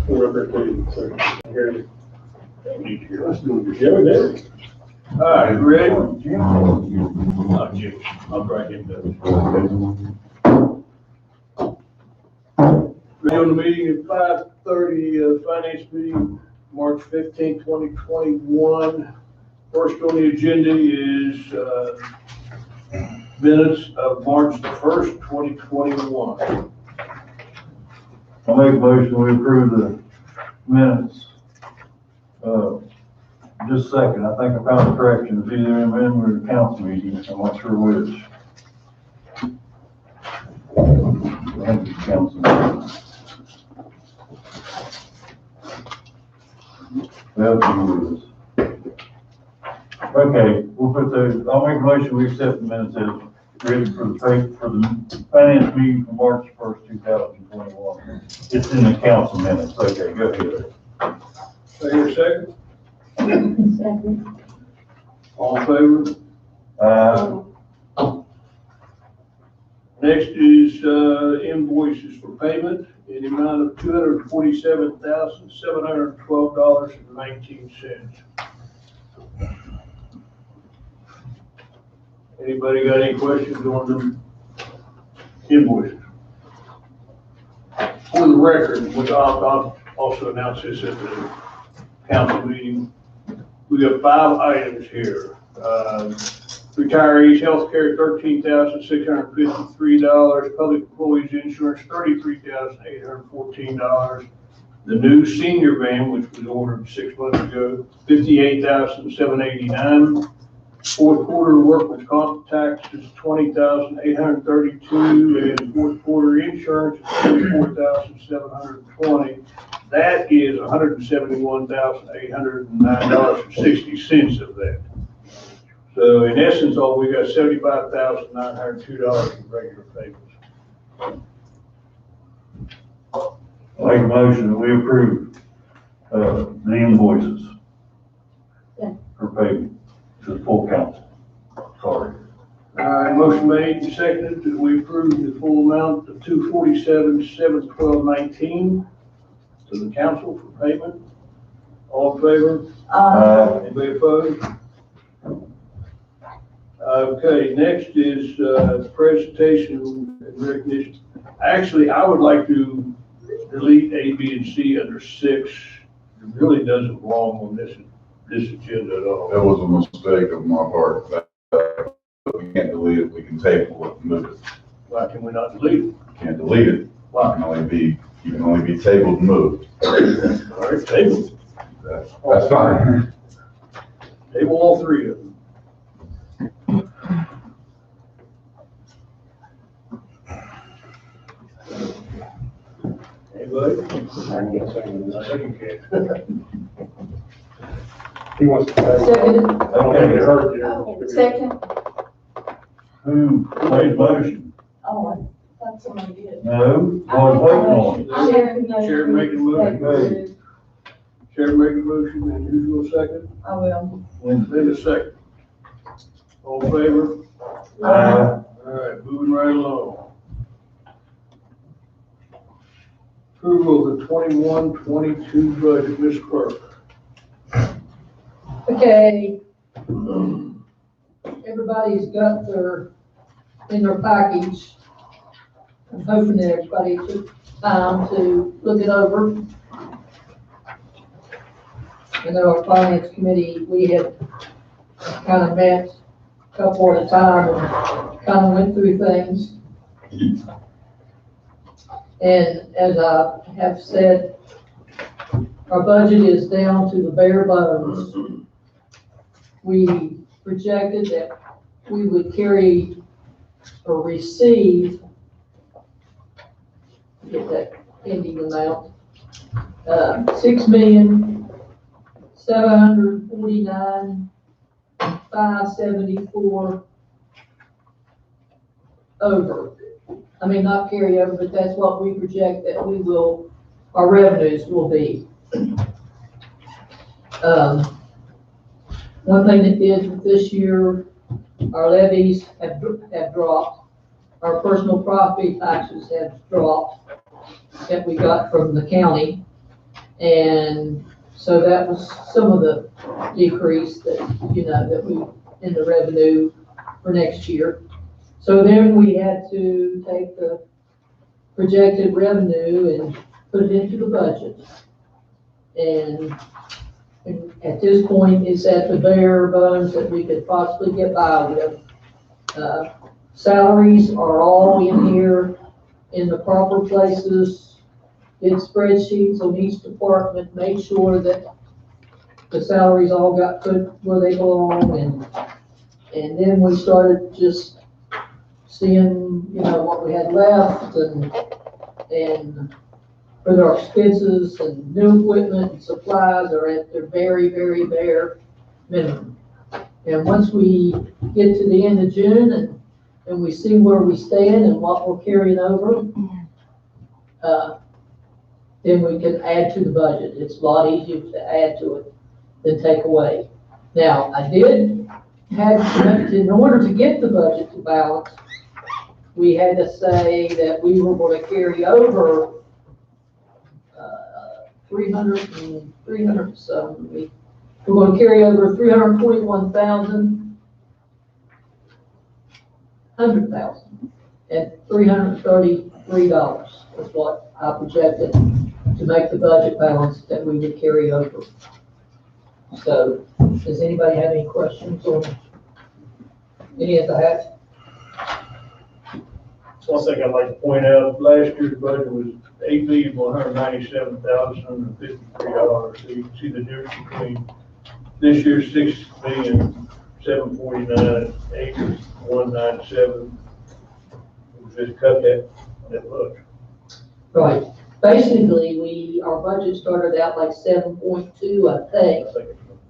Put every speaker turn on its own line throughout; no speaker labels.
Let's do it. Yeah, we did. All right, you ready?
Jim.
Oh, Jim, I'll write him down. Ready on the meeting at 5:30, finance meeting, March 15, 2021. First on the agenda is minutes of March the 1st, 2021.
I'll make a motion, we approve the minutes. Just a second, I think I found a correction, it's either in or the council meeting, I'm not sure which. I think it's council meeting. Well, okay, we'll put the, I'll make a motion, we accept the minutes as written for the finance meeting for March 1st, 2021. It's in the council minutes, okay, go ahead.
Say your second.
Second.
All in favor? Next is invoices for payment in the amount of $247,712.19. Anybody got any questions on the invoices? For the record, which I'll also announce this at the council meeting, we got 5 items here. Retirees healthcare, $13,653. Public employees insurance, $33,814. The new senior van, which was ordered 6 months ago, $58,789. Fourth quarter workman's comp taxes, $20,832, and fourth quarter insurance is $44,720. That is $171,809.60 of that. So in essence, all we got $75,902 in regular payments.
Make a motion that we approve, the invoices.
Yeah.
For payment to the full council. Sorry.
All right, motion made and seconded that we approve the full amount of $247,712.19 to the council for payment. All in favor? Anybody opposed? Okay, next is presentation and recognition. Actually, I would like to delete A, B, and C under 6. It really doesn't belong on this agenda at all.
That was a mistake of my part. We can't delete it, we can table it and move it.
Why can we not delete it?
Can't delete it.
Why?
You can only be tabled and moved.
All right, table.
That's fine.
Table all 3 of them. Anybody? I think you can.
He wants to say.
Second.
I don't think it hurt you.
Second.
Who made the motion?
Oh, I thought somebody did.
No, I was waiting on it.
Chair making a motion.
Hey.
Chair making a motion, and usual second.
I will.
Then a second. All in favor? All right, moving right along. Approval of the 21-22 budget, Ms. Clerk.
Okay. Everybody's got in their package. I'm hoping that everybody took time to look it over. I know our finance committee, we had kind of met a couple at a time and kind of went through things. And as I have said, our budget is down to the bare bones. We projected that we would carry or receive, get that ending amount, $6,749,574 over. I mean, not carry over, but that's what we project that our revenues will be. One thing that did this year, our levies have dropped. Our personal property taxes have dropped that we got from the county. And so that was some of the decrease that, that we, in the revenue for next year. So then we had to take the projected revenue and put it into the budget. And at this point, it's at the bare bones that we could possibly get by with. Salaries are all in here in the proper places. Did spreadsheets on each department, made sure that the salaries all got put where they belong, and then we started just seeing, what we had left, and for our expenses and new equipment and supplies are at their very, very bare minimum. And once we get to the end of June and we see where we stand and what we're carrying over, then we can add to the budget. It's a lot easier to add to it than take away. Now, I did have, in order to get the budget to balance, we had to say that we were going to carry over 300 some. We're going to carry over 321,000, 100,000, and $333 is what I projected to make the budget balance that we would carry over. So, does anybody have any questions on any of that?
One thing I'd like to point out, last year's budget was $8,197,053. So you can see the difference between this year's $6,749,897. We just cut that much.
Right. Basically, our budget started out like 7.2, I think,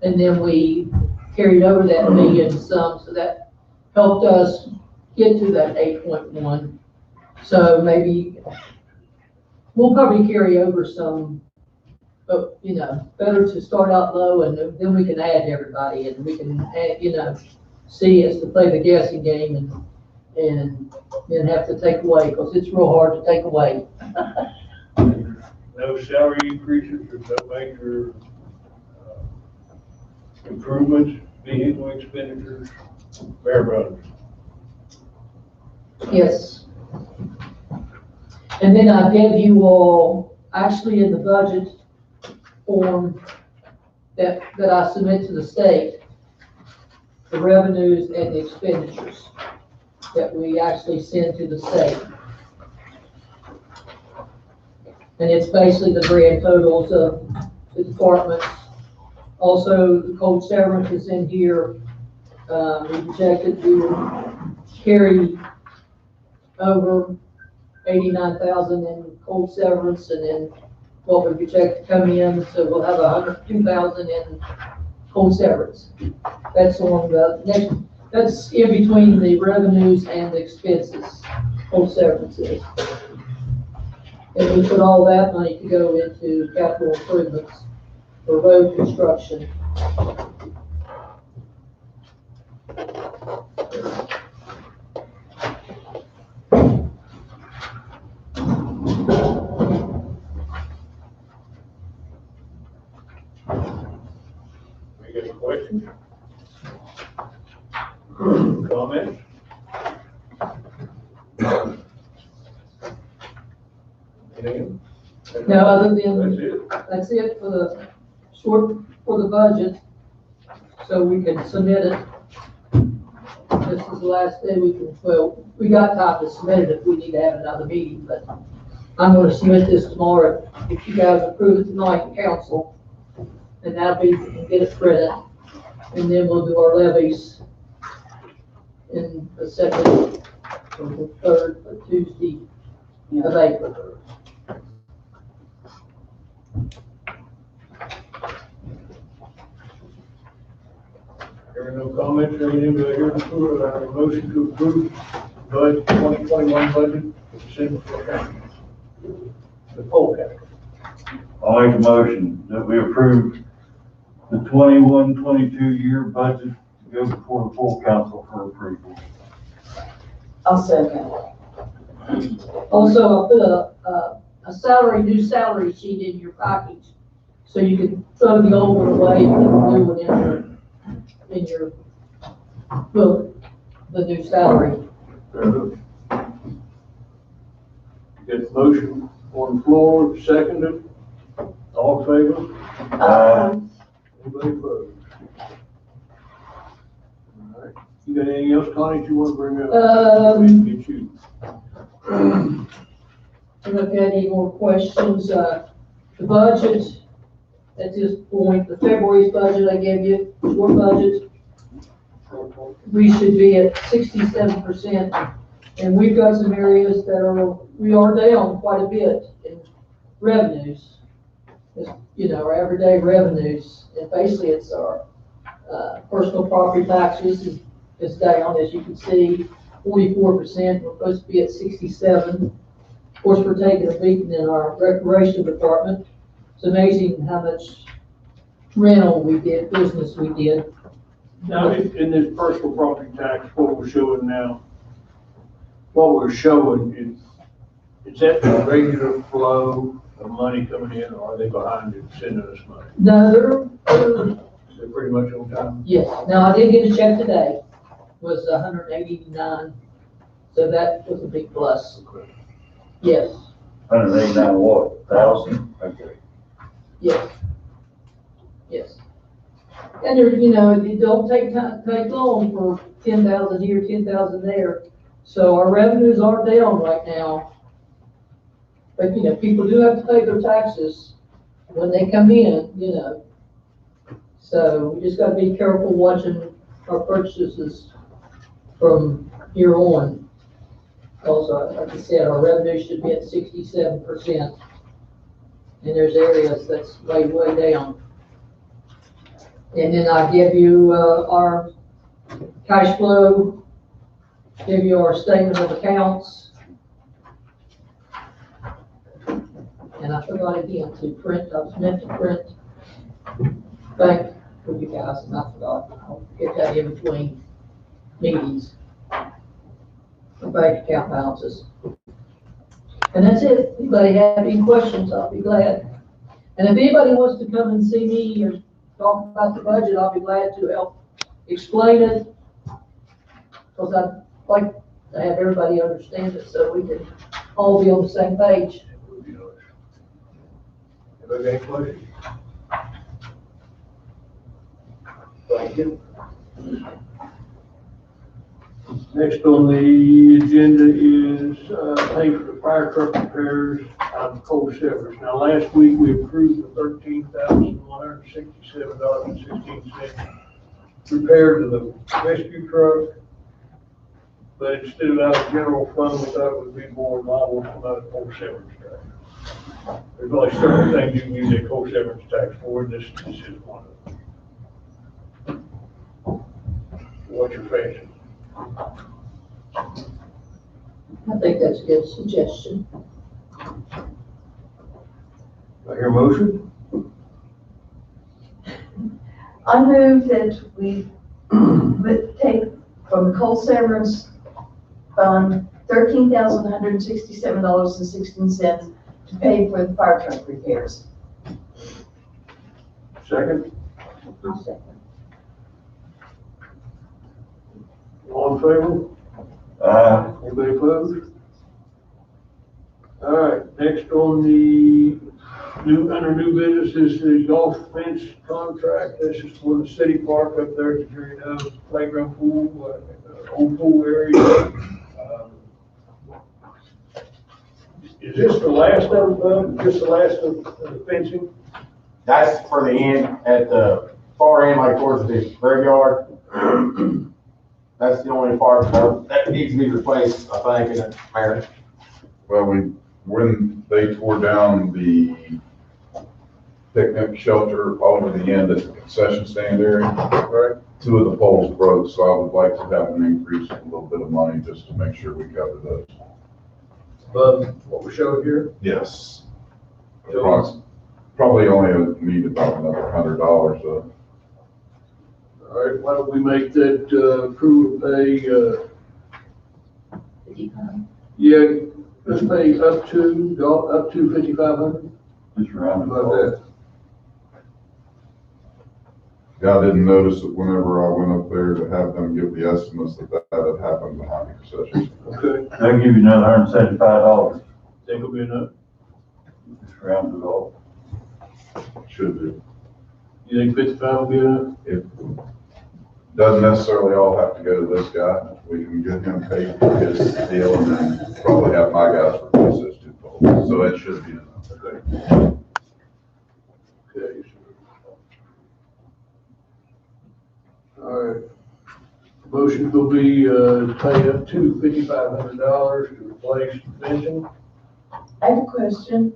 and then we carried over that million some, so that helped us get to that 8.1. So maybe we'll probably carry over some, but better to start out low and then we can add everybody and we can add, see as to play the guessing game and then have to take away, because it's real hard to take away.
No salary increases, there's no major improvements, vehicle expenditures, bare bones.
Yes. And then I gave you all, actually in the budget form that I submit to the state, the revenues and the expenditures that we actually send to the state. And it's basically the grand totals of the departments. Also, the cold severance is in here. We projected we would carry over 89,000 in cold severance, and then what we project to come in, so we'll have 102,000 in cold severance. That's on the next, that's in between the revenues and the expenses, cold severance is. And we put all that money to go into capital improvements for road construction.
Any questions? Comments? Anything?
No, other than,
That's it.
that's it for the budget, so we can submit it. This is the last day we can, well, we got time to submit it if we need to have another meeting, but I'm gonna submit this tomorrow. If you guys approve it tonight in council, and that'll be, we can get it printed, and then we'll do our levies in the second or the third Tuesday of April.
Hearing no comments or anything, do I hear a motion to approve budget 2021 budget for the Central County? The poll county.
I'll make a motion that we approve the 21-22 year budget to go before the full council for approval.
I'll second.
Also, I put a new salary sheet in your package So you could throw the old one away and put the new one in your book, the new salary.
Get the motion on the floor, seconded. All in favor? Anybody opposed? All right. You got anything else, Connie, you want to bring up? Get you.
I don't know if you had any more questions. The budget, at this point, the February's budget I gave you, your budget, we should be at 67%. And we've got some areas that we are down quite a bit in revenues. You know, our everyday revenues. And basically it's our personal property taxes is down, as you can see, 44%. We're supposed to be at 67. Of course, we're taking a beating in our recreation department. It's amazing how much rental we did, business we did.
Now, in this personal property tax, what we're showing now, what we're showing is that the regular flow of money coming in, or are they behind it sending us money?
No,
They're pretty much on time.
yes. Now, I did get a check today, was 189, so that was a big plus. Yes,
189 what, thousand? Okay.
yes, yes. And there, you know, it don't take long for 10,000 here, 10,000 there. So our revenues are down right now. But, you know, people do have to pay their taxes when they come in, you know. So we just gotta be careful watching our purchases from here on. Also, like I said, our revenue should be at 67%. And there's areas that's way, way down. And then I give you, our cash flow, give you our statement of accounts. And I forgot again to print, I was meant to print bank for you guys, and I forgot. I'll get that in between meetings. The bank account balances. And that's it. Anybody have any questions, I'll be glad. And if anybody wants to come and see me or talk about the budget, I'll be glad to help explain it. Because I'd like to have everybody understand it so we can all be on the same page.
Anybody got any questions? Thank you. Next on the agenda is pay for the fire truck repairs out of coal severs. Now, last week we approved the $13,167.16 repair to the rescue truck. But instead of out of general fund, we thought it would be more novel to come out of coal severance tax. There's only certain things you can use a coal severance tax for, and this is one of them. What's your fancy?
I think that's a good suggestion.
I hear a motion?
I move that we would take from the coal severance fund $13,167.16 to pay for the fire truck repairs.
Second?
I'll second.
All in favor? Anybody opposed? All right, next on the under new business is the golf fence contract. This is for the city park up there at the playground pool, old pool area. Is this the last of, just the last of the fencing?
That's for the end, at the far end, like towards the graveyard. That's the only part that needs to be replaced, I think, in it, Mayor.
Well, when they tore down the picnic shelter over the end at the concession stand area,
Right.
2 of the poles broke, so I would like to have an increase, a little bit of money, just to make sure we cover those.
What we showed here?
Yes. Probably only need about another $100, so.
All right, why don't we make that approval pay, yeah, let's pay up to 5,500.
Just round it
About
off.
that.
Yeah, I didn't notice it whenever I went up there to have them give the estimates that had happened behind the concession.
Okay,
They'll give you another $175.
think it'll be enough?
Just round it off.
Should be.
You think 55 will be enough?
It doesn't necessarily all have to go to this guy. We can get him paid for his deal and then probably have my guys replace those two poles. So it should be enough.
Okay. Okay. All right. Motion will be, pay up to $5,500 to replace the fencing.
I have a question.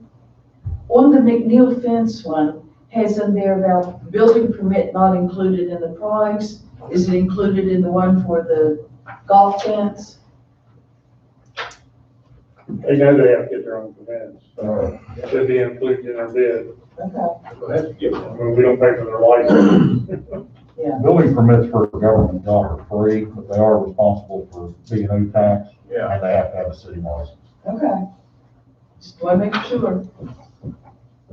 On the McNeil fence one, has in there about building permit not included in the price? Is it included in the one for the golf fence?
They know they have to get their own permits. It should be included in our bid.
Okay.
We'll have to get
I
one.
mean, we don't pay for their license.
Building permits for a government job are free, but they are responsible for B&O tax,
Yeah.
and they have to have a city license.
Okay. Just want to make sure.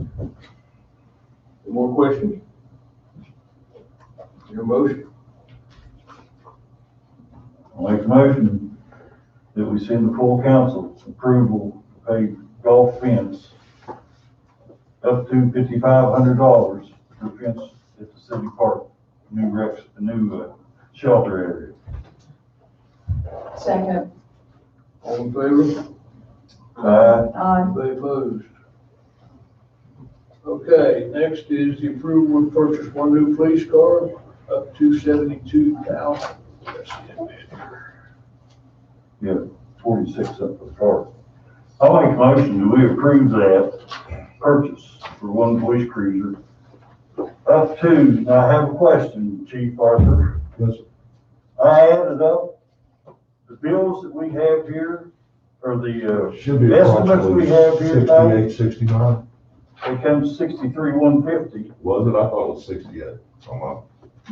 Any more questions? Your motion?
I'll make a motion that we send the full council approval to pay golf fence up to $5,500 for fence at the city park, new shelter area.
Second.
All in favor?
Aye.
Anybody opposed? Okay, next is the approval to purchase one new police car up to $72,000. That's the bid.
46 up for the car. I'll make a motion that we approve that purchase for one police cruiser up to, now I have a question, Chief Arthur.
Yes.
I added up the bills that we have here, or the,
Should be
estimates we have here now,
69.
it comes 63,150.
Was it? I thought it was 68.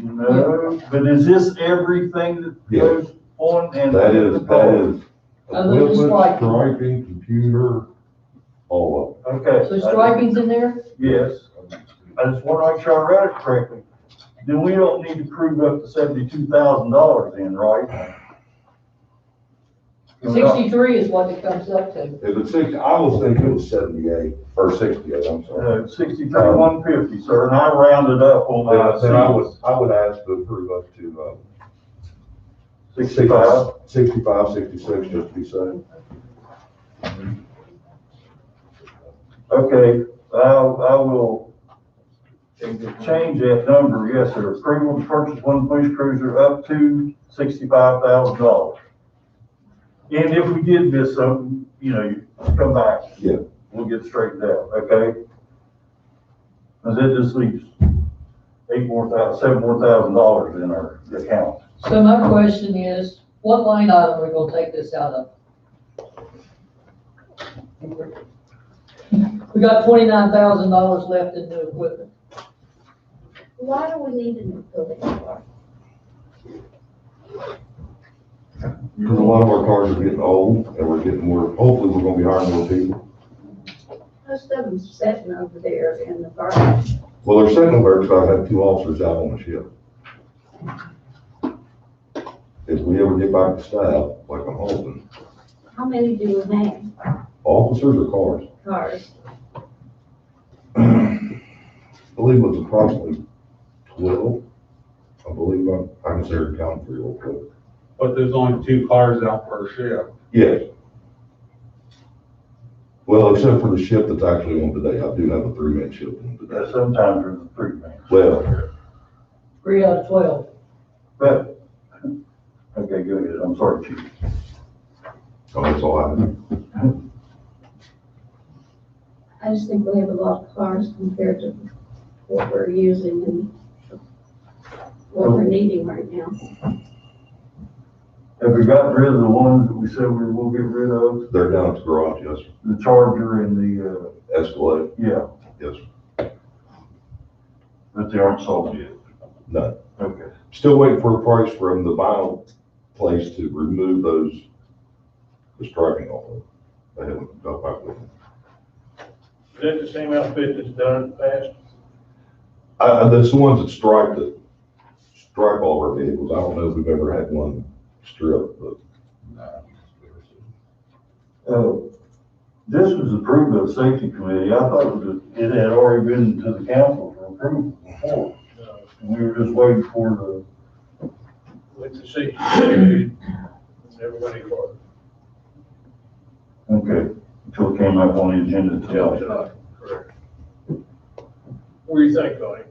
No, but is this everything that
Yeah.
goes on and?
That is
Other than
equipment,
striping.
striping, computer, all
Okay.
So striping's in there?
Yes. I just want to make sure I read it correctly. Then we don't need to prove up to $72,000 in, right?
63 is what it comes up to.
of it. If it's 60, I was thinking it was 78 or 68, I'm sorry.
63,150, sir, and I rounded up on my.
Then I would ask to approve up to,
65.
65, 66, just to be safe.
Okay, I will change that number, yes, sir. Approval to purchase one police cruiser up to $65,000. And if we did miss something, you know, you come back.
Yeah.
We'll get straightened out, okay? Cause that just leaves $7 more thousand in our account.
So my question is, what line item are we gonna take this out of? We got $29,000 left in new equipment.
Why do we need a new police car?
Because a lot of our cars are getting old and we're getting more, hopefully we're gonna be hiring more people.
Most of them sitting over there in the garage.
Well, they're sitting over because I've had 2 officers out on the ship. If we ever get back to staff, like I'm hoping,
How many do we have?
officers or cars?
Cars.
I believe it was approximately 12. I believe I considered counting 3 real quick.
But there's only 2 cars out per shift.
Yes. Well, except for the shift that's actually on today. I do have a 3-man shift on
Yeah,
today.
sometimes there's a 3-man.
Well,
3 out of 12.
But, okay, go ahead. I'm sorry, Chief.
so that's all I have.
I just think we have a lot of cars compared to what we're using and what we're needing right now.
Have we gotten rid of the ones that we said we will get rid of?
They're down at the garage, yes, sir.
The Charger and the,
Escalade,
yeah,
yes, sir.
but they aren't sold yet.
No.
Okay.
Still waiting for a price from the vinyl place to remove the striping off of it. They haven't got back with me.
Is that the same outfit that's done in the past?
That's the ones that striped it. strike all our vehicles. I don't know if we've ever had one strip, but.
This was approved by the safety committee. I thought it had already been to the council for approval before. And we were just waiting for
With the safety committee, never went any farther.
okay, until it came up on the agenda
Till
tonight.
tonight, correct. What do you think, Connie?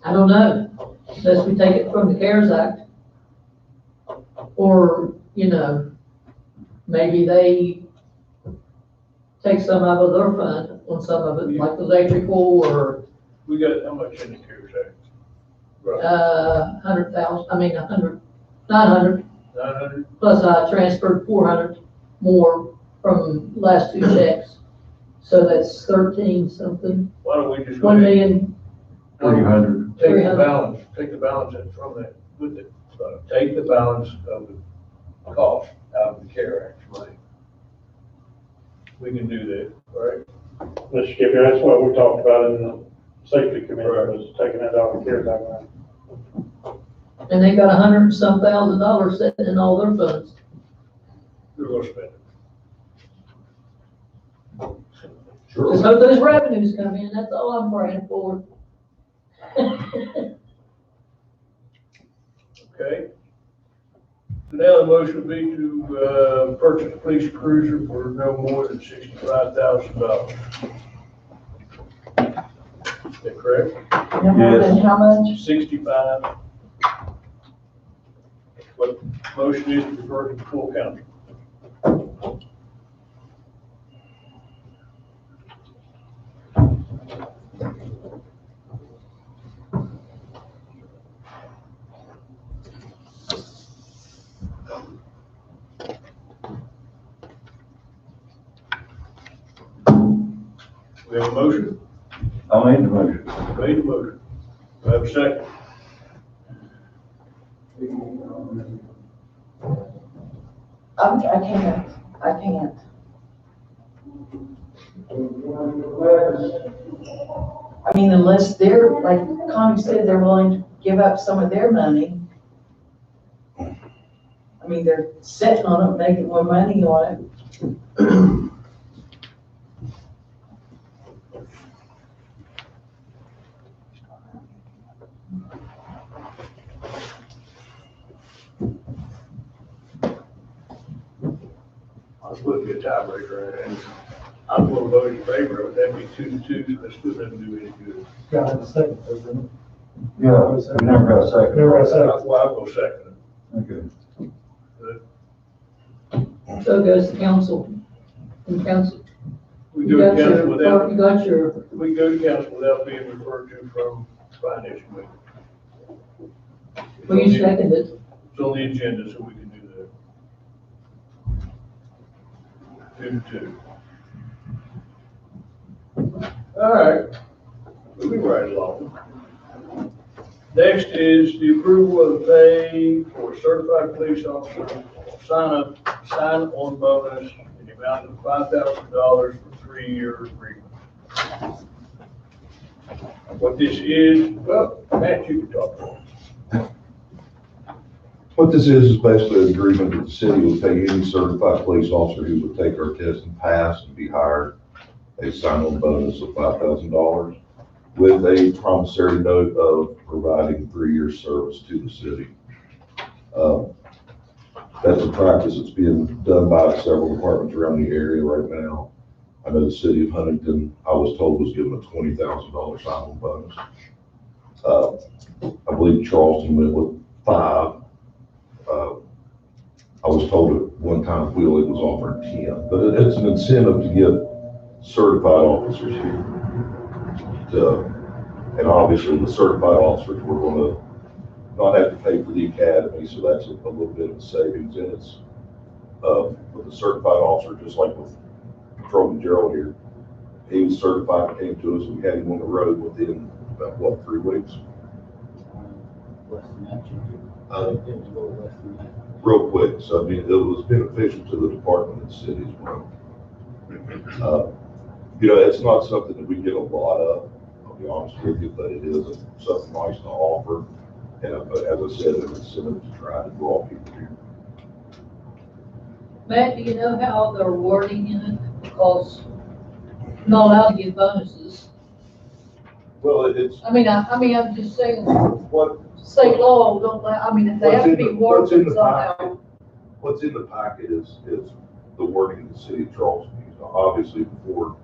I don't know, unless we take it from the CARES Act. Or, you know, maybe they take some out of their fund on some of it, like electrical or,
We got how much in the CARES Act? Roughly
100,000, I mean, 900,
900?
plus I transferred 400 more from last two checks. So that's 13 something,
Why don't we just?
1 million,
300.
Take the
300.
balance, take the balance in from that, with it, take the balance of the cost out of the CARES Act money. We can do that, right?
Mr. Skipper, that's what we talked about in the safety committee, was taking that out of CARES Act money.
and they got 100 and some $1,000 sitting in all their funds.
We're gonna spend it.
Just hope those revenues come in, that's all I'm praying for.
Okay. Now the motion would be to, purchase a police cruiser for no more than $65,000. Is that correct?
No more than how much?
65. What motion is to refer to the full council. We have a motion?
I made the motion.
Made the motion. Do I have a second?
I can't. I mean, unless they're, like Connie said, they're willing to give up some of their money. I mean, they're sitting on it, making more money on it.
I was looking at tiebreaker, and I'm going to vote in favor of it. That'd be 2-2, so that still doesn't do any good.
Got a second, doesn't
Yeah, we never got a second.
Never got a second.
Well, I'll go second.
Okay.
So it goes to council, and council,
We
you
go to
got
council
your,
without,
you got your,
we go to council without being referred to from finance committee.
well, you seconded.
It's on the agenda, so we can do that. 2-2. All right, moving right along. Next is the approval of the pay for certified police officer sign-on bonus in the amount of $5,000 for 3-year agreement. What this is, well, Matt, you can talk about it.
What this is basically an agreement that the city will pay any certified police officer who would take our test and pass and be hired a sign-on bonus of $5,000 with a promissory note of providing 3 years service to the city. That's a practice that's being done by several departments around the area right now. I know the city of Huntington, I was told, was given a $20,000 sign-on bonus. I believe Charleston went with 5. I was told at one time Wheeling was offered 10, but it's an incentive to get certified officers here. And obviously the certified officers, we're going to not have to pay for the academy, so that's a little bit of a savings. And it's, with the certified officer, just like with Patrolman Gerald here, he was certified, came to us, and we had him on the road within about, what, 3 weeks? Real quick, so I mean, it was beneficial to the department and the city as well. You know, it's not something that we get a lot of. I'll be honest with you, but it is something nice to offer. And, but as I said, an incentive to try to draw people here.
Matt, do you know how they're wording in it? Because I'm not allowed to give bonuses.
Well, it's,
I'm just saying,
what,
state law don't allow, if they have to be
what's in
worded
the
somehow.
packet, what's in the packet is the wording of the city of Charleston. Obviously, before,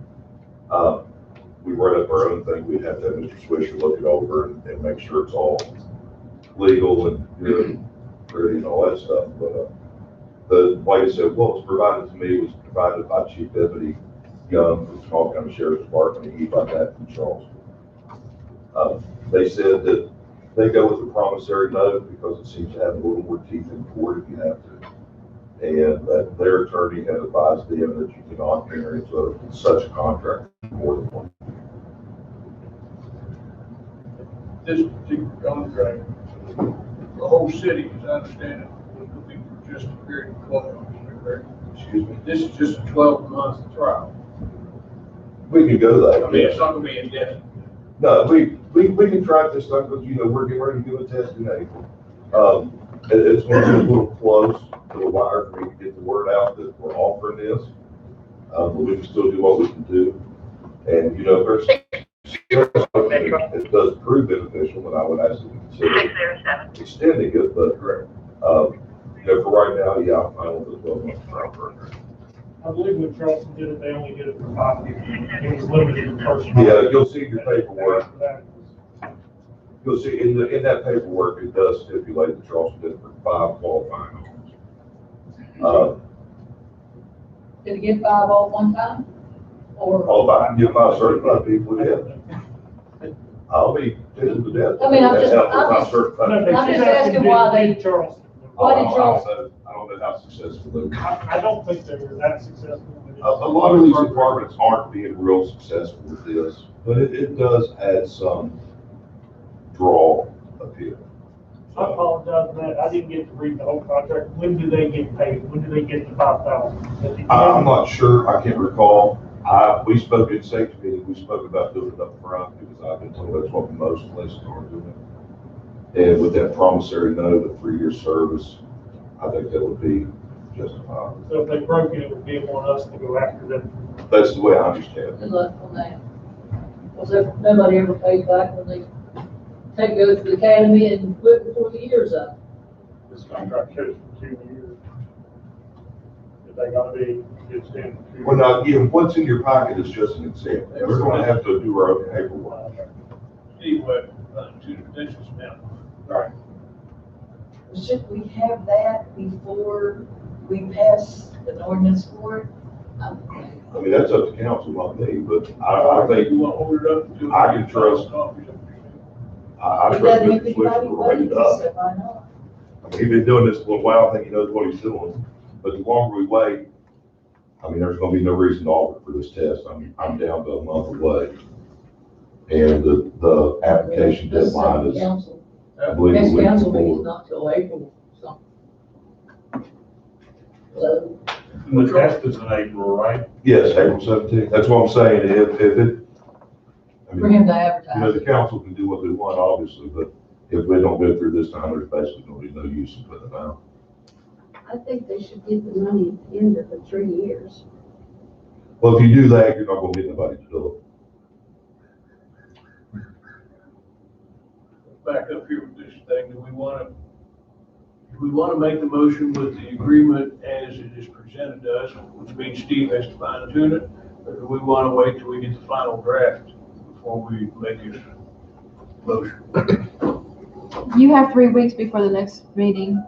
we write up our own thing, we'd have to have Mr. Swisher look it over and make sure it's all legal and good, pretty and all that stuff. But like I said, what was provided to me was provided by Chief Deputy Young from Small County Sheriff's Department, and he got that from Charleston. They said that they go with the promissory note because it seems to have a little more teeth in court if you have to. And that their attorney has advised them that you cannot enter into such a contract more than one.
This particular contract, the whole city, as I understand it, would be for just a period of 12 months, correct?
Excuse me?
This is just a 12-month trial.
We can go that.
I mean, it's not gonna be indefinite.
No, we can try this stuff, but we're getting ready to do a test in April. It's going to be a little close to the wire for me to get the word out that we're offering this. But we can still do what we can do. And, if it does prove beneficial, then I would ask them to consider extending it, but, for right now, yeah, I'm fine with the 12-month trial program.
I believe when Charleston did it, they only did it for 5 years. It was limited to first.
Yeah, you'll see your paperwork. You'll see in that paperwork, it does stipulate that Charleston did it for 5 qualifying homes.
Did it get 5 all at one time? Or?
All I can get my certified people, yeah. I'll be tickled to death.
I'm just
She's
asking why they,
Charleston.
why did Charleston?
I don't know how successful they were.
I don't think they were that successful.
A lot of these departments aren't being real successful with this, but it does add some draw appeal.
I apologize for that. I didn't get to read the whole contract. When do they get paid? When do they get the 5,000?
I'm not sure. I can't recall. We spoke in safety meeting. We spoke about doing it up front because I've been told that's what most places are doing. And with that promissory note of 3-year service, I think that would be justifiable.
So if they broke it, it would be on us to go after them.
That's the way I understand it.
Good luck on that. Was there, nobody ever paid back when they go to the academy and quit before the year's up?
This contract shows for 2 years. If they gotta be extended.
Well, now, again, what's in your pocket is just an example. We're going to have to do our own paperwork.
Anyway, to the potential now.
Right.
Should we have that before we pass an ordinance for it?
I mean, that's up to council, not me, but I think
You want to hold it up? to-
I can trust- I
It
trust
doesn't
Mr.
make
Swisher
anybody
to write it
vote,
up.
so why not?
I mean, he's been doing this for a while. I think he knows what he's doing. But the longer we wait, I mean, there's going to be no reason to offer for this test. I'm down to a month away. And the application
This
deadline is,
council.
I believe, a
Next
week
council meeting is
before.
not till April, so. So,
The test is in April, right?
Yes, April 17th. That's what I'm saying. If it, I
for
mean,
him to
the
advertise.
council can do what they want, obviously, but if we don't go through this time, there's basically going to be no use in putting them out.
I think they should get the money at the end of the 3 years.
Well, if you do that, you're not going to get nobody to do
Back up here with this thing, do we want to make the motion with the agreement as it is presented to us, which means Steve has to fine tune it? Or do we want to wait till we get the final draft before we make his motion?
You have 3 weeks before the next meeting.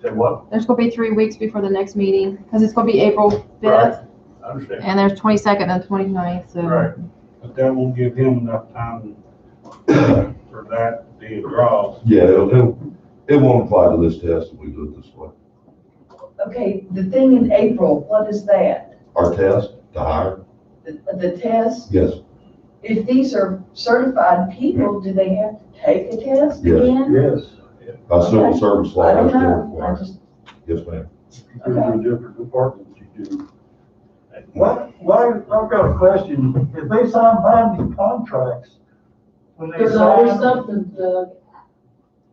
Say what?
There's gonna be 3 weeks before the next meeting, because it's gonna be April 5th,
I understand.
and there's 22nd and 29th, so.
Right.
But that won't give him enough time for that to be a draw.
Yeah, it won't apply to this test if we do it this way.
Okay, the thing in April, what is that?
Our test to hire,
The test?
yes,
If these are certified people, do they have to take a test
Yes.
again?
Yes,
by civil service law,
I don't
that's still
know, I
required.
just,
Yes, ma'am.
because they're different departments you do. Well, I've got a question. If they sign binding contracts, when they
There's always
sign,
something,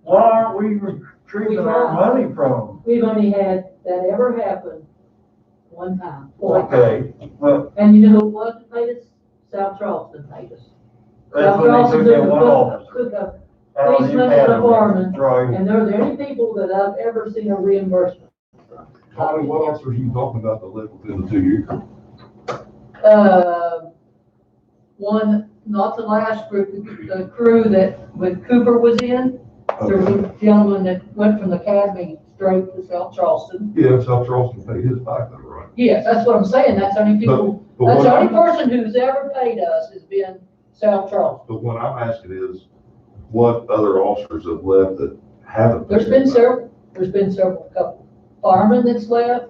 why aren't we retrieving our money from them?
we've only had that ever happen one time.
Okay, well,
And you know what paid us? South Charleston paid us.
that's
South
when they
Charleston
took
took
that one officer.
took a
out of the
policeman and a
academy.
fireman,
Right.
and they're the only people that I've ever seen a reimbursement.
Tommy, what else are you talking about that lived within the 2 years?
One, not the last group, the crew that with Cooper was in, there was a gentleman that went from the academy straight to South Charleston.
Yeah, South Charleston paid his back, though, right?
Yes, that's what I'm saying, that's the only people,
But
that's
what
the only
I'm-
person who's ever paid us has been South Charleston.
But what I'm asking is, what other officers have left that haven't?
There's
paid
been
their back?
several couple firemen that's left.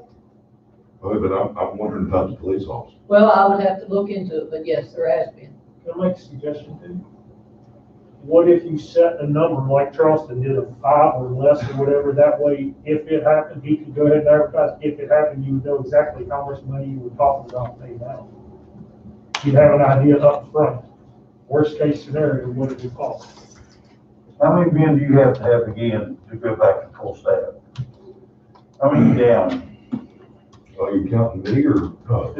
Oh, but I'm wondering about the police officers.
Well, I would have to look into it, but yes, there has been.
Can I make a suggestion too? What if you set a number like Charleston did of 5 or less or whatever, that way, if it happened, he could go ahead and advertise, if it happened, you would know exactly how much money you were talking about paying out. You'd have an idea up front. Worst case scenario, what it would cost.
How many men do you have to have again to go back to full staff? How many down?
Are you counting me or? I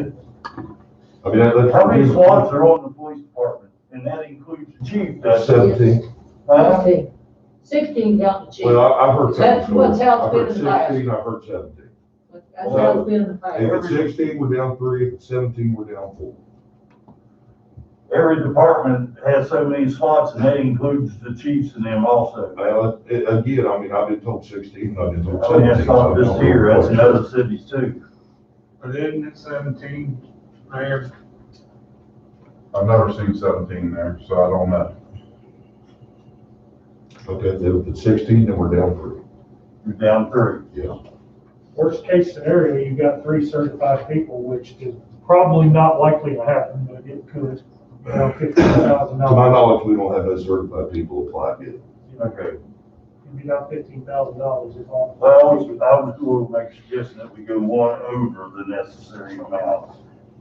mean, that's.
How many SWATs are on the police department? And that includes the chief, does it?
17.
Huh?
16 counting the chief.
Well, I've heard.
That's what's how it's been in
I've
the
heard
past.
16, I've heard 17.
That's how it's been in the past.
If it's 16, we're down 3, if it's 17, we're down 4.
Every department has so many SWATs, and that includes the chiefs and them also.
Well, again, I mean, I've been told 16, I've been told
I mean,
17.
that's not just here, that's in other cities too.
But isn't it 17, Mayor?
I've never seen 17 there, so I don't know.
Okay, if it's 16, then we're down 3.
You're down 3.
Yeah.
Worst case scenario, you've got 3 certified people, which is probably not likely to happen, but it could. $15,000.
To my knowledge, we don't have no certified people applied yet.
Okay.
You'd be down $15,000 if all.
Well, I was going to make a suggestion that we go one over the necessary amount.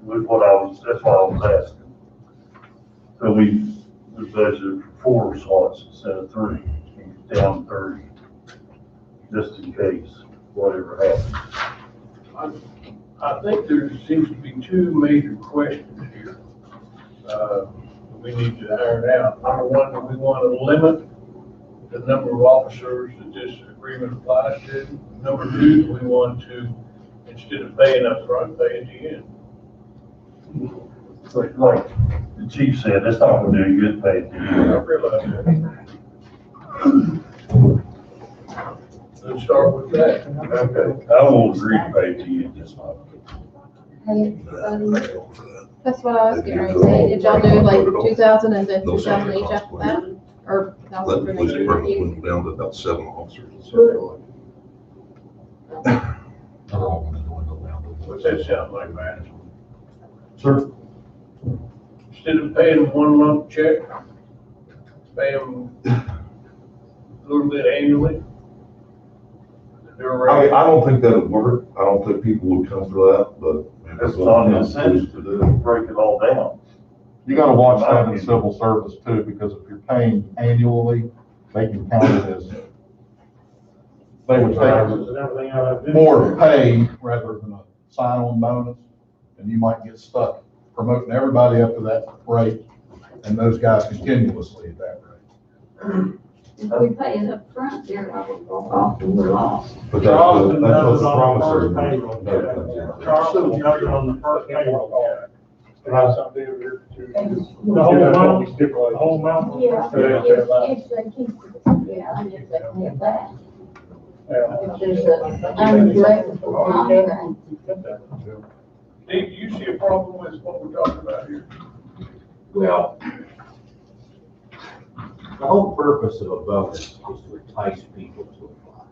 With what that's what I was asking. So we budgeted for 4 slots instead of 3, down 30, just in case, whatever happens.
I think there seems to be 2 major questions here. We need to iron out. Number one, do we want to limit the number of officers that this agreement applies to? Number 2, do we want to, instead of paying up front, pay at the end?
Like the chief said, that's not going to do you good pay.
I realize that. Let's start with that.
Okay, I will agree to pay to you just not.
That's what I was getting ready to say. Did y'all do like 2,000 and then 2,000 each after that? Or that was
Let the
for
police
next
department
year?
went down to about 7 officers.
What's that sound like, man?
Sir?
Instead of paying them one lump check, pay them a little bit annually.
I don't think that would work. I don't think people would come for that, but.
That's not an incentive to do, break it all down.
You gotta watch that in civil service too, because if you're paying annually, they can count it as, they would
Taxes
take
and everything out of it.
more pay rather than a sign-on bonus, and you might get stuck promoting everybody up to that rate, and those guys continuously at that rate.
If we pay it up front, they're off and we're lost.
But
Charleston
that's
does
what
it
the
on the
promissory
first
note
payroll.
comes in.
Charleston does it on the first payroll.
It has something to do with it.
The whole amount, the whole amount.
Yeah, if they keep it, yeah, and if they pay it back. If there's an uncollectible contract.
Steve, do you see a problem with what we're talking about here?
Well, the whole purpose of a bonus is to entice people to apply.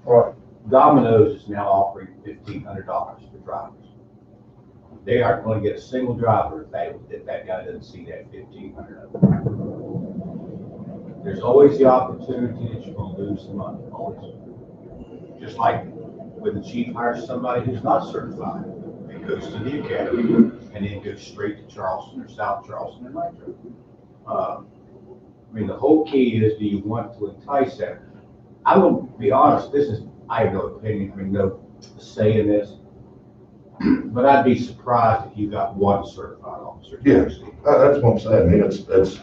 Right.
Domino's is now offering $1,500 for drivers. They aren't going to get a single driver if that guy doesn't see that $1,500. There's always the opportunity that you're going to lose some money, always. Just like when the chief hires somebody who's not certified, it goes to the academy and then goes straight to Charleston or South Charleston and Nitro. mean, the whole key is, do you want to entice them? I will be honest, I have no opinion, I mean, no say in this. But I'd be surprised if you got one certified officer.
Yes, that's what I'm saying, I mean, it's,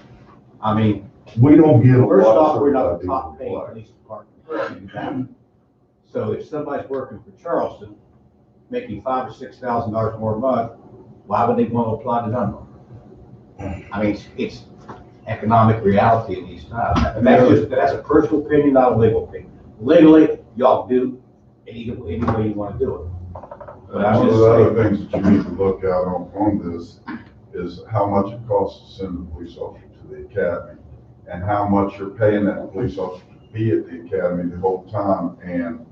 I mean,
we don't get a
first
lot of
off, we're not
certified
the top paid
people.
police department. So if somebody's working for Charleston, making $5,000 or $6,000 more a month, why would they want to apply to Dunbar? I mean, it's economic reality in these times. And that's a personal opinion, not a legal opinion. Legally, y'all do any way you want to do it. But I'm
One of
just
the
saying,
other things that you need to look at on this is how much it costs to send a police officer to the academy, and how much you're paying that police officer to be at the academy the whole time, and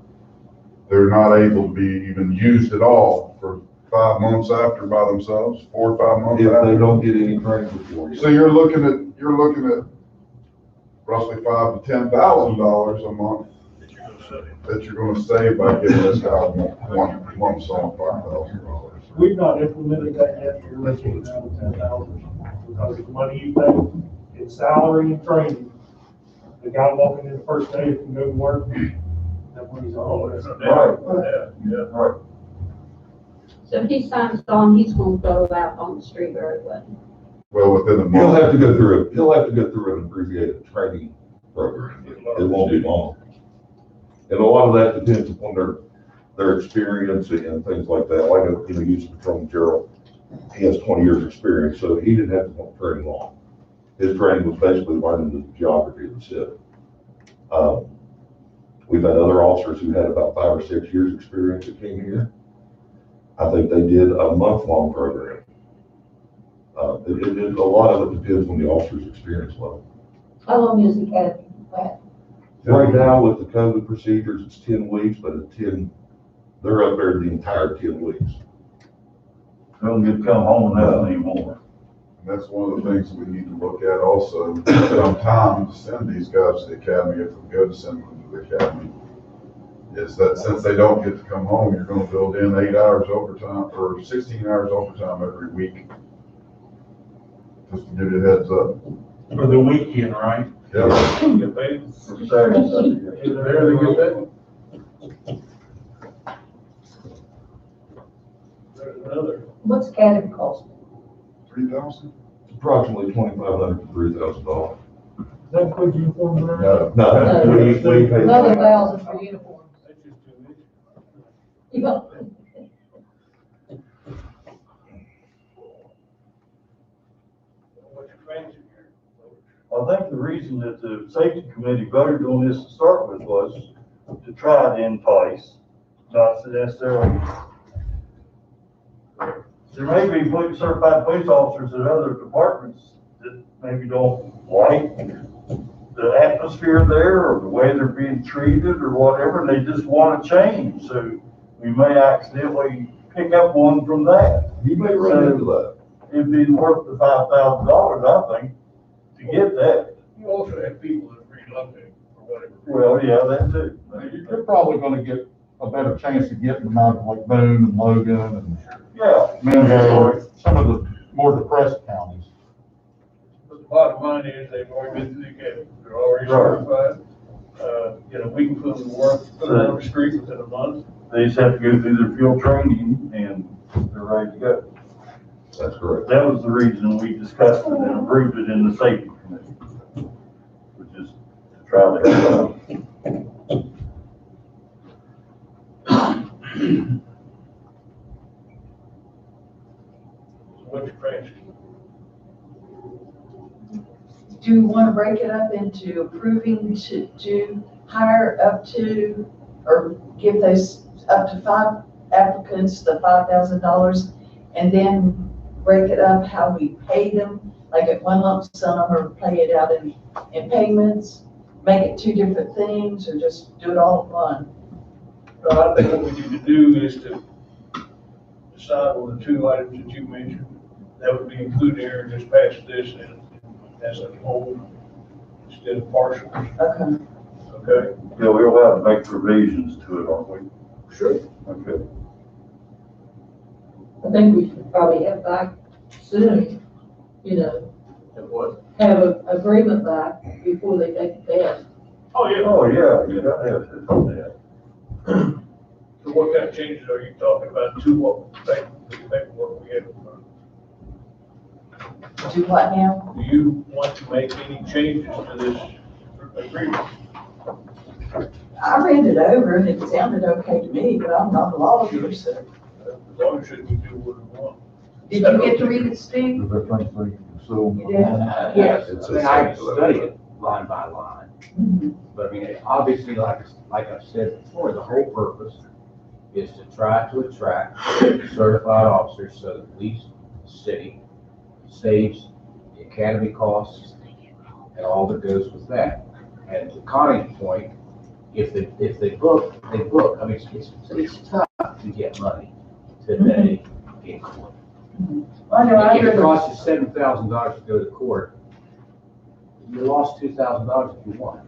they're not able to be even used at all for 5 months after by themselves, 4 or 5 months
If
after.
they don't get any training before you.
So you're looking at roughly $5,000 to $10,000 a month that you're gonna save by giving this guy one lump sum of $5,000.
We've not implemented that yet, you're looking at $10,000, because the money you pay in salary and training, the guy walking in the first day can go to work, that money's all there.
Yeah.
Right.
So if he signs on, he's gonna go out on the street very well.
Well, within a
He'll
month.
have to go through an abbreviated training program. It won't be long. And a lot of that depends upon their experience and things like that. Like, used Patrolman Gerald, he has 20 years experience, so he didn't have to go training long. His training was basically learning the geography of the city. We've had other officers who had about 5 or 6 years experience that came here. I think they did a month-long program. A lot of it depends on the officer's experience level.
How long is the academy?
Right now, with the COVID procedures, it's 10 weeks, but they're up there the entire 10 weeks.
They don't get to come home and nothing anymore.
And that's one of the things we need to look at also, some time to send these guys to the academy, if we go to send them to the academy, is that since they don't get to come home, you're gonna build in 8 hours overtime, or 16 hours overtime every week. Just to give you a heads up.
For the weekend, right?
Yeah.
Get paid.
Saturday, Sunday.
Is there they get that? There's another.
What's academy cost?
3,000?
It's approximately $2,500 to $3,000.
Does that include uniform there?
No.
No, we pay.
Another 1,000 for uniforms.
That's just too much.
You know,
What's your fancy here?
I think the reason that the safety committee voted on this to start with was to try to entice, not to necessarily. There may be certified police officers in other departments that maybe don't like the atmosphere there or the way they're being treated or whatever, and they just want to change. So we may accidentally pick up one from that.
You may run into that.
It'd be worth the $5,000, I think, to get that.
You also have people that relocate or whatever.
Well, yeah, that too.
You're probably gonna get a better chance of getting them out of like Boone and Logan and
Yeah.
Manville, some of the more depressed counties.
But the bottom line is, they've already been through the academy, they're already
Right.
certified. We can put them to work, put them on the street within a month.
They just have to go through their field training and they're ready to go.
That's correct.
That was the reason we discussed it and approved it in the safety committee, which is to try to help out.
What's your fancy?
Do you want to break it up into approving to hire up to, or give those up to 5 applicants the $5,000, and then break it up how we pay them, like at one lump sum or pay it out in payments, make it 2 different things, or just do it all at one?
Well, I think what we need to do is to decide on the 2 items that you mentioned. That would be included here, and just pass this in as a whole instead of partial,
Okay.
okay?
Yeah, we'll have to make revisions to it, aren't we?
Sure.
Okay.
I think we should probably have back soon,
And what?
have an agreement back before they take the test.
Oh, yeah.
Oh, yeah, you gotta have this on that.
So what kind of changes are you talking about to what paperwork we had?
Do what now?
Do you want to make any changes to this agreement?
I read it over and it sounded okay to me, but I'm not a lawyer, so.
As long as we do what we want.
Did you get to read it, Steve?
So.
You did?
Yes, I mean, I studied it line by line.
Mhm.
But I mean, obviously, like I've said before, the whole purpose is to try to attract certified officers so that the city saves the academy costs and all that goes with that. And to Connie's point, if they book, they book. I mean, it's tough to get money today in court.
I know, I
If it
heard
costs you $7,000 to go to court, you lost $2,000 if you won.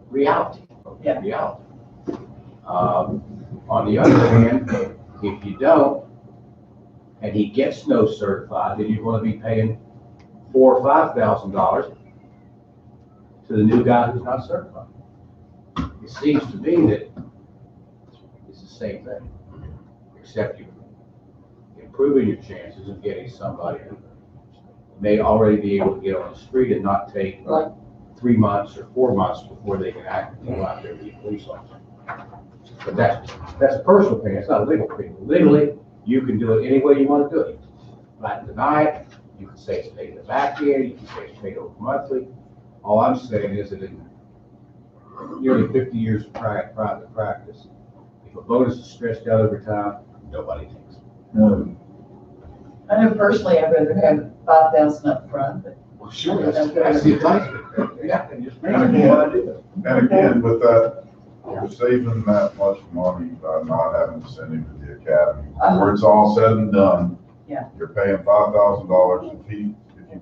Reality.
Yeah.
Reality. On the other hand, if you don't, and he gets no certified, then you're going to be paying $4,000 or $5,000 to the new guy who's not certified. It seems to me that it's the same thing, except you're improving your chances of getting somebody who may already be able to get on the street and not take
Right.
3 months or 4 months before they can actually go out there and be a police officer. But that's a personal opinion, it's not a legal opinion. Legally, you can do it any way you want to do it. You can deny it, you can say it's paid in the back end, you can say it's paid over monthly. All I'm saying is that in nearly 50 years of private practice, if a bonus is stretched out over time, nobody takes it.
No.
I know personally, I'd rather have 5,000 up front, but.
Well, sure, that's the advice. Yeah, and just.
And again, with that, you're saving that much money by not having to send him to the academy. Where it's all said and done.
Yeah.
You're paying $5,000. If you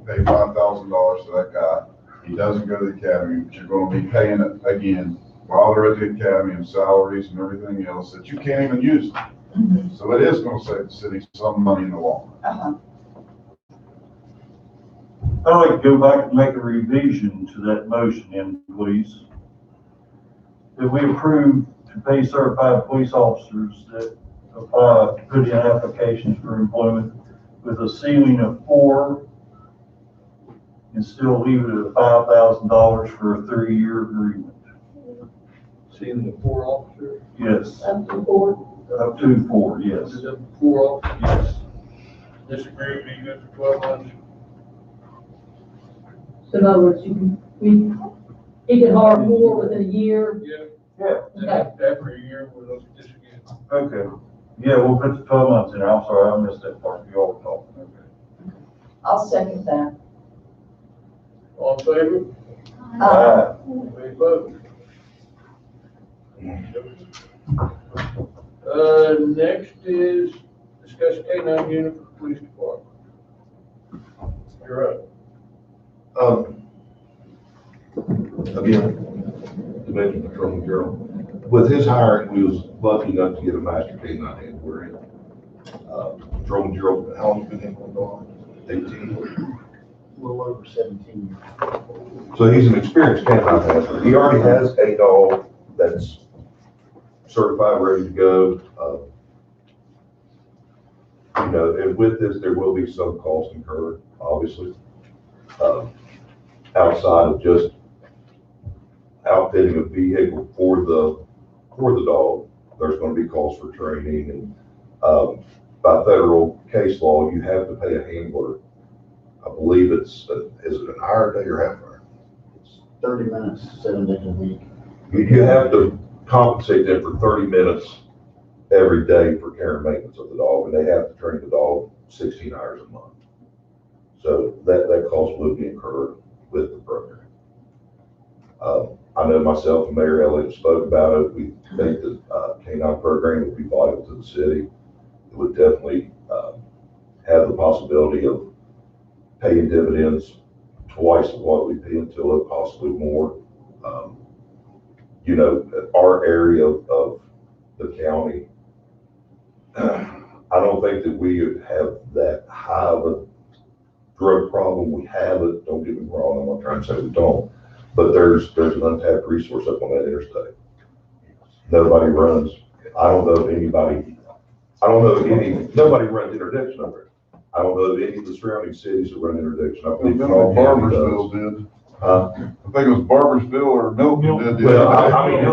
pay $5,000 to that guy, he doesn't go to the academy, but you're gonna be paying it again while they're at the academy and salaries and everything else that you can't even use.
Mhm.
So it is gonna save the city some money in the long run.
Uh-huh.
I'd like to go back and make a revision to that motion, please. That we approve to pay certified police officers that apply, put in applications for employment with a ceiling of 4 and still leave it at $5,000 for a 3-year agreement.
Seeing the 4 officers?
Yes,
Up to board.
up to 4, yes.
Is it 4 officers? Yes. This agreement be good for 12 months?
So in other words, he can hire 4 within a year.
Yeah.
Yeah,
And after a year, we'll look at this again.
okay. Yeah, we'll put the 12 months in there. I'm sorry, I missed that part. You all were talking, okay.
I'll second that.
All in favor? Any opposed? Next is discuss K-9 unit for the police department. You're up.
Again, Division Patrol Bureau. With his hiring, we was lucky enough to get a master K-9 in. We're in. Patrol Bureau, how long has been in on? 18.
A little over 17 years.
So he's an experienced K-9 handler. He already has a dog that's certified, ready to go. You know, and with this, there will be some cost incurred, obviously. Outside of just outfitting a vehicle for the dog, there's going to be costs for training, and by federal case law, you have to pay a handler. I believe is it an hour a day or half an hour?
It's 30 minutes, 7 days a week.
You have to compensate them for 30 minutes every day for care and maintenance of the dog, and they have to train the dog 16 hours a month. So that cost will be incurred with the program. I know myself and Mayor Elliott spoke about it. We think that K-9 program would be vital to the city. It would definitely have the possibility of paying dividends twice of what we pay into it, possibly more. You know, our area of the county, I don't think that we have that high of drug problem, we have it, don't get me wrong, I'm not trying to say we don't, but there's an untapped resource up on that interstate. Nobody runs, I don't know of anybody, nobody runs interdiction up there. I don't know of any of the surrounding cities that run interdiction. I believe
Barbersville did. I think it was Barbersville or Milton did.
Well, I mean,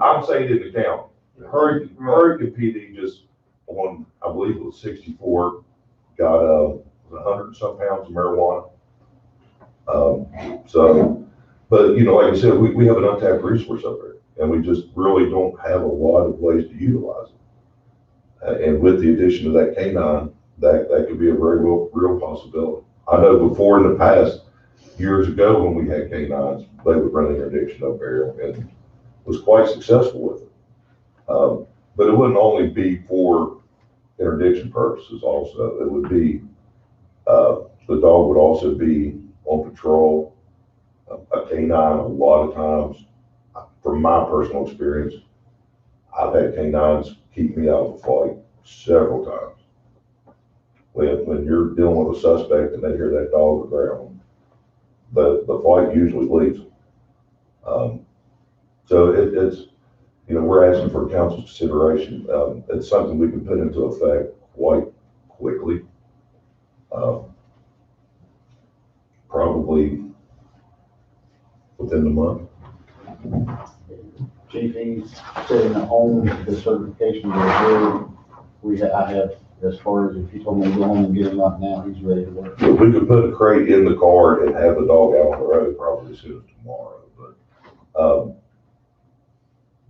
I'm saying in the county. Hurricane PD just on, I believe it was 64, got 100 and some pounds of marijuana. So, but you know, like I said, we have an untapped resource up there, and we just really don't have a lot of ways to utilize it. And with the addition of that canine, that could be a very real possibility. I know before in the past, years ago when we had canines, they would run interdiction up there and was quite successful with it. But it wouldn't only be for interdiction purposes also. It would be, the dog would also be on patrol. A canine, a lot of times, from my personal experience, I've had canines keep me out of a fight several times. When you're dealing with a suspect and they hear that dog growl, the fight usually leaves them. So it's, you know, we're asking for council's consideration. It's something we can put into effect quite quickly. Probably within the month.
Chief, he's sitting at home, the certification goes good. I have, as far as if you told me to go home and get him up now, he's ready to work.
If we could put a crate in the car and have the dog out on the road probably as soon as tomorrow, but,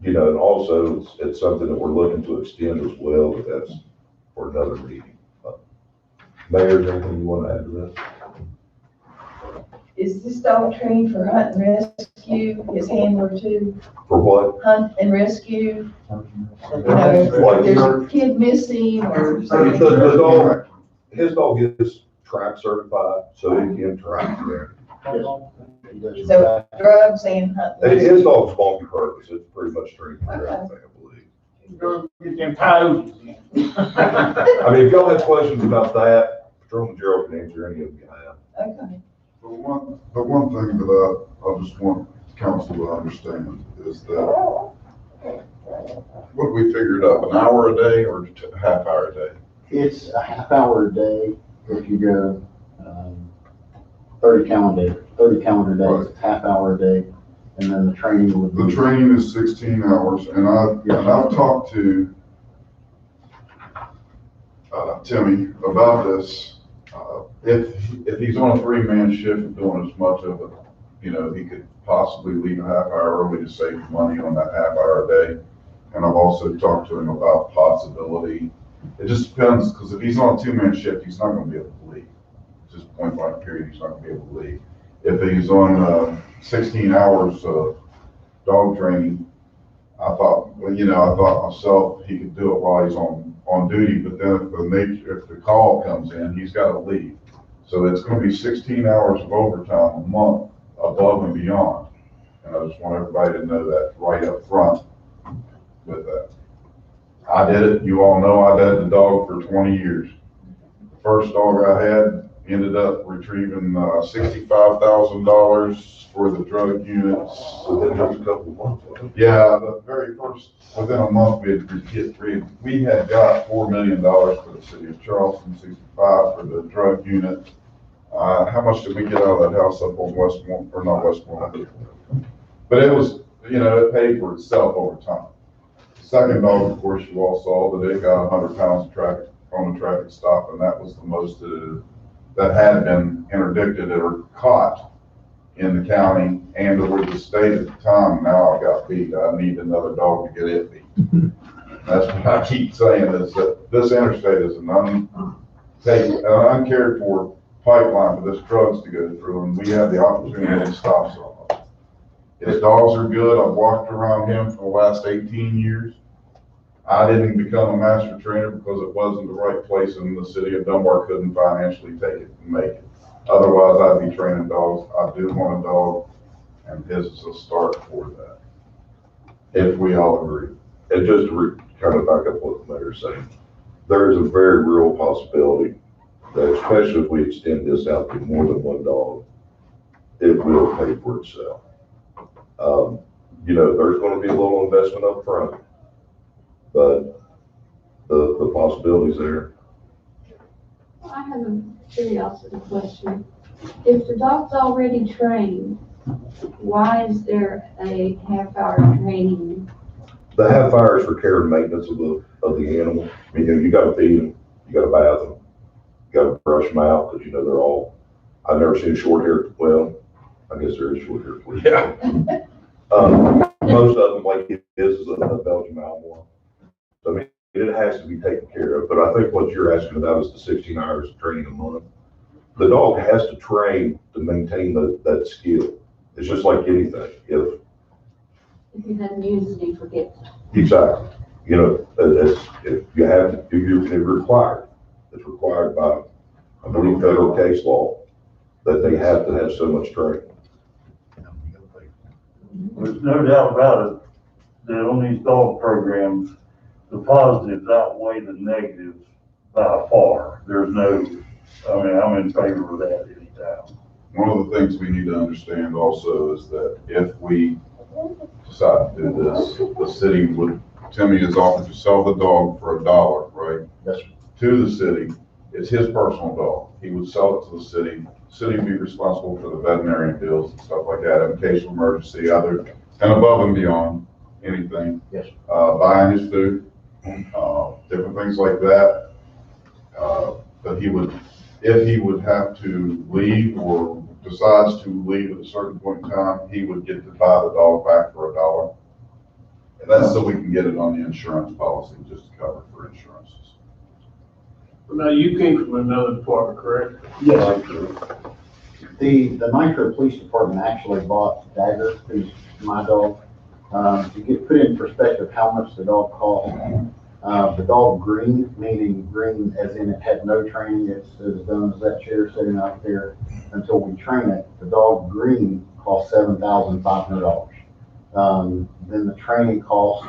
you know, and also it's something that we're looking to extend as well, but that's for another meeting. Mayor, is there anything you want to add to this?
Is this dog trained for hunt and rescue, his handler too?
For what?
Hunt and rescue? You know, if there's a kid missing or something.
The dog, his dog is track certified, so he can track there.
So drugs and hunt. And rescue.
His dog's multi-purpose, it's pretty much trained for everything, I believe.
Get them toes.
I mean, if y'all have questions about that, Patrolman Gerald can answer any of them you have.
Okay.
The one thing that I just want council to understand is that, what we figured up, an hour a day or a half hour a day?
It's a half hour a day if you go, 30 calendar days,
Right.
half hour a day. And then the training would be.
The training is 16 hours, and I've talked to Timmy about this. If he's on a 3-man shift doing as much of it, you know, he could possibly leave a half hour early to save money on that half hour a day. And I've also talked to him about possibility. It just depends, because if he's on a 2-man shift, he's not going to be able to leave. Just point blank period, he's not going to be able to leave. If he's on 16 hours of dog training, I thought myself, he could do it while he's on duty, but then if the call comes in, he's got to leave. So it's going to be 16 hours of overtime a month above and beyond. And I just want everybody to know that right up front with that. I did it. You all know I've had the dog for 20 years. The first dog I had ended up retrieving $65,000 for the drug units.
Within just a couple of months.
Yeah, the very first, within a month, we had got $4 million for the city of Charleston, 65 for the drug unit. How much did we get out of that house up on Westmont, or not Westmont? But it was, you know, it paid for itself over time. The second dog, of course, you all saw that it got 100 pounds of traffic on a traffic stop, and that was the most that had been interdicted or caught in the county and or the state at the time. Now I got beat. I need another dog to get it beat. That's what I keep saying, is that this interstate is an uncared for pipeline for this drugs to go through, and we have the opportunity to stop some of it. His dogs are good. I've walked around him for the last 18 years. I didn't become a master trainer because it wasn't the right place, and the city of Dunbar couldn't financially take it and make it. Otherwise, I'd be training dogs. I do want a dog, and his is a start for that, if we all agree.
And just to kind of back up what the mayor's saying, there is a very real possibility that especially if we extend this out to more than one dog, it will pay for itself. You know, there's gonna be a little investment up front, but the possibility's there.
I have a curiosity question. If the dog's already trained, why is there a half-hour training?
The half hour is for care and maintenance of the animal. I mean, you gotta feed them, you gotta bath them, you gotta brush them out, because you know, they're all, I've never seen a short hair, well, I guess there is short hair police. Yeah. Most of them, like it is a Belgian Malinois. So I mean, it has to be taken care of, but I think what you're asking about is the 16 hours of training a month. The dog has to train to maintain that skill. It's just like anything. If
he doesn't use it, he forgets.
exactly, you know, if you have to do it's required by, I believe, federal case law, that they have to have so much training.
There's no doubt about it, that on these dog programs, the positives outweigh the negatives by far. There's no, I mean, I'm in favor of that anytime.
One of the things we need to understand also is that if we decide to do this, the city would, Timmy has offered to sell the dog for $1, right?
Yes, sir.
To the city. It's his personal dog. He would sell it to the city. City would be responsible for the veterinarian bills and stuff like that in case of emergency, other and above and beyond anything.
Yes.
Buying his food, different things like that. But he would, if he would have to leave or decides to leave at a certain point in time, he would get to buy the dog back for $1. And that's so we can get it on the insurance policy, just to cover for insurances.
Now, you came from another department, correct?
Yes. The Nitro Police Department actually bought Dagger, who's my dog. To get put in perspective how much the dog cost, the dog Green, meaning green as in it had no training, it's as dumb as that chair sitting out there until we train it. The dog Green cost $7,500. Then the training cost,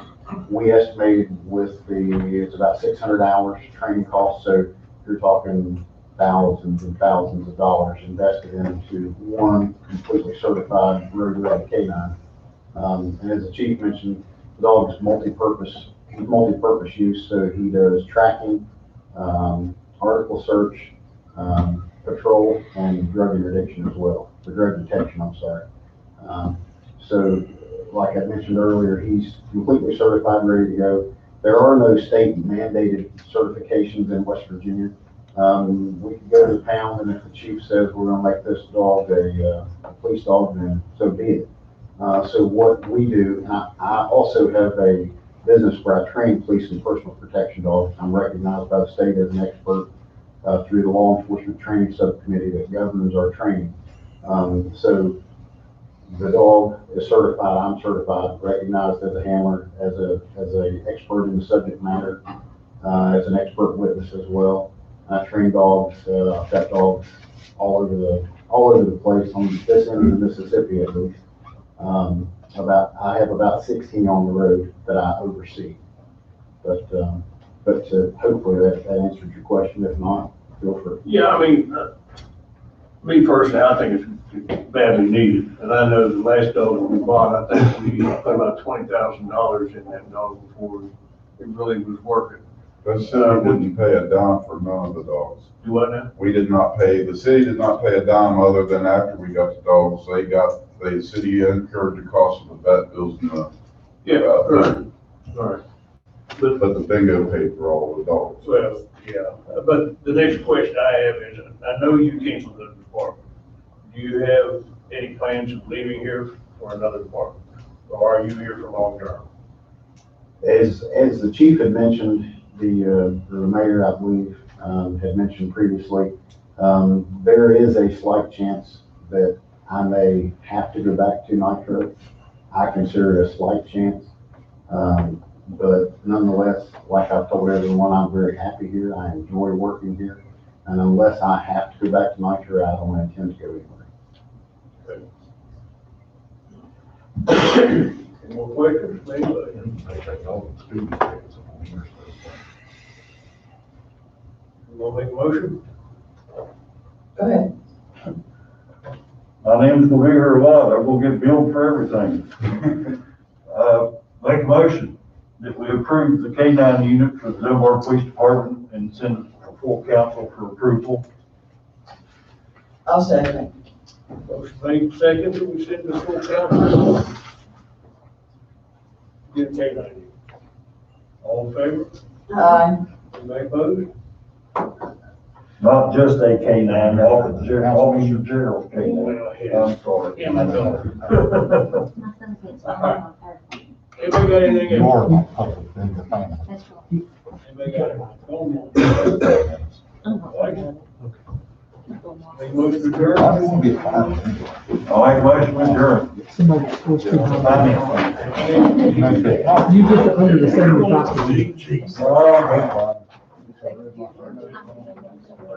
we estimated it's about 600 hours training cost, so you're talking thousands and thousands of dollars invested into one completely certified road-ready canine. And as the chief mentioned, the dog is multi-purpose use, so he does tracking, article search, patrol, and drug interdiction as well, or drug detection, I'm sorry. So like I mentioned earlier, he's completely certified and ready to go. There are no state mandated certifications in West Virginia. We can go to the pound, and if the chief says we're gonna make this dog a police dog, then so be it. So what we do, and I also have a business where I train police and personal protection dogs. I'm recognized by the state as an expert through the law enforcement training subcommittee that governs our training. So the dog is certified, I'm certified, recognized as a handler, as a expert in the subject matter, as an expert witness as well. I train dogs, I've got dogs all over the place on this end of the Mississippi at least. I have about 16 on the road that I oversee. But hopefully that answered your question. If not, feel free.
Yeah, I mean, me personally, I think it's badly needed. And I know the last dog that we bought, I think we put about $20,000 in that dog before it really was working.
The city didn't pay a dime for none of the dogs.
Do what now?
The city did not pay a dime other than after we got the dogs. The city incurred the cost of the vet bills and the.
Yeah, right. Right.
But the bingo paid for all of the dogs.
Well, yeah, but the next question I have is, I know you came from the department. Do you have any plans of leaving here for another department? Or are you here for long term?
As the chief had mentioned, the mayor, I believe, had mentioned previously, there is a slight chance that I may have to go back to Nitro. I consider it a slight chance. But nonetheless, like I've told everyone, I'm very happy here. I enjoy working here. And unless I have to go back to Nitro, I don't intend to go anywhere.
Any more questions, anybody? You want to make a motion?
Go ahead.
My name's gonna be here a lot, I'm gonna get billed for everything. Make a motion that we approve the K-9 unit for the Dunbar Police Department and send it to full council for approval.
I'll second it.
Motion made, second, that we send the full council.
Get a K-9.
All in favor?
Aye.
Anybody opposed?
Not just a K-9, Officer Gerald K-9.
Well, yeah.
I'm sorry.
Yeah, my daughter. Anybody got anything else?
You're my public vendor fan.
Anybody got it? Make a motion to adjourn?
I don't want to be a fan.
I make a motion to adjourn.
Somebody supposed to.
Finance.
You just under the 75.
Oh,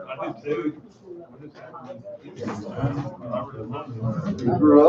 I did too.
You grew up